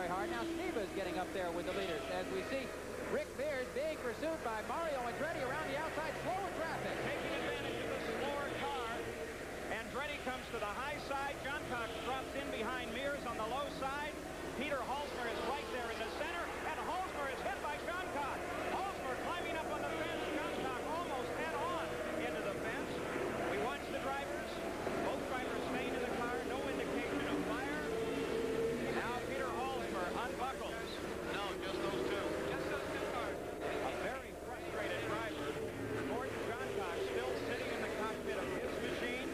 very hard. Now Steve is getting up there with the leaders as we see Rick Mears being pursued by Mario Andretti around the outside, slower traffic. Taking advantage of the slower car. Andretti comes to the high side. John Cox drops in behind Mears on the low side. Peter Halsmer is right there in the center, and Halsmer is hit by John Cox. Halsmer climbing up on the fence. John Cox almost head on into the fence. We watch the drivers. Both drivers staying in the car. No indication of fire. Now Peter Halsmer unbuckles. No, just those two. Just those two cars. A very frustrated driver. Gordon John Cox still sitting in the cockpit of his machine.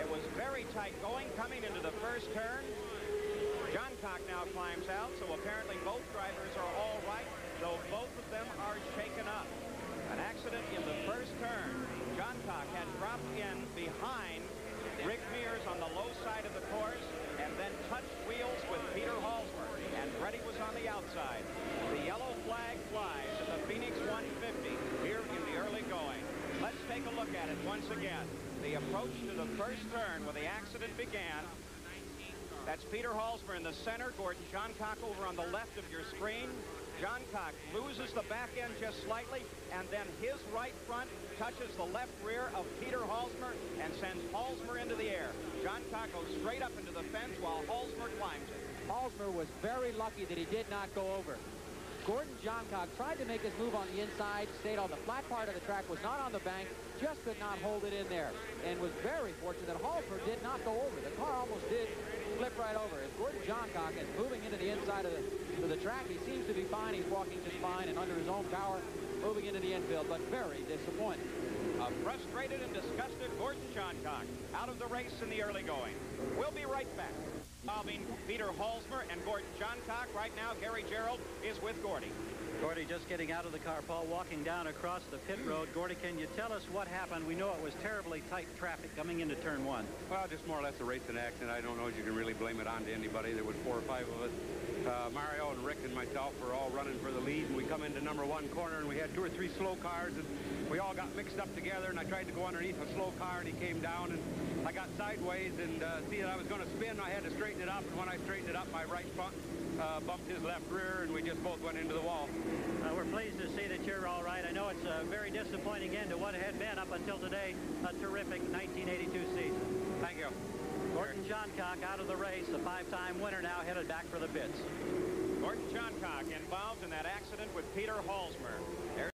It was very tight going, coming into the first turn. John Cox now climbs out, so apparently both drivers are all right, though both of them are shaken up. An accident in the first turn. John Cox had dropped in behind Rick Mears on the low side of the course and then touched wheels with Peter Halsmer. Andretti was on the outside. The yellow flag flies at the Phoenix 150 here in the early going. Let's take a look at it once again. The approach to the first turn where the accident began. That's Peter Halsmer in the center. Gordon John Cox over on the left of your screen. John Cox loses the back end just slightly, and then his right front touches the left rear of Peter Halsmer and sends Halsmer into the air. John Cox goes straight up into the fence while Halsmer climbs it. Halsmer was very lucky that he did not go over. Gordon John Cox tried to make his move on the inside, stayed on the flat part of the track, was not on the bank, just could not hold it in there, and was very fortunate that Halsmer did not go over. The car almost did flip right over. As Gordon John Cox is moving into the inside of the track, he seems to be fine. He's walking just fine and under his own power, moving into the infield, but very disappointed. A frustrated and disgusted Gordon John Cox out of the race in the early going. We'll be right back. Involving Peter Halsmer and Gordon John Cox. Right now, Gary Gerald is with Gordy. Gordy just getting out of the car, Paul, walking down across the pit road. Gordy, can you tell us what happened? We know it was terribly tight traffic coming into turn one. Well, just more or less a racing accident. I don't know if you can really blame it on to anybody. There was 4 or 5 of us. Mario and Rick and myself were all running for the lead, and we come into number 1 corner, and we had 2 or 3 slow cars, and we all got mixed up together, and I tried to go underneath a slow car, and he came down, and I got sideways, and see that I was going to spin. I had to straighten it up, and when I straightened it up, my right front bumped his left rear, and we just both went into the wall. We're pleased to see that you're all right. I know it's a very disappointing end to what had been, up until today, a terrific 1982 season. Thank you. Gordon John Cox out of the race, a 5-time winner now headed back for the pits. Gordon John Cox involved in that accident with Peter Halsmer. There's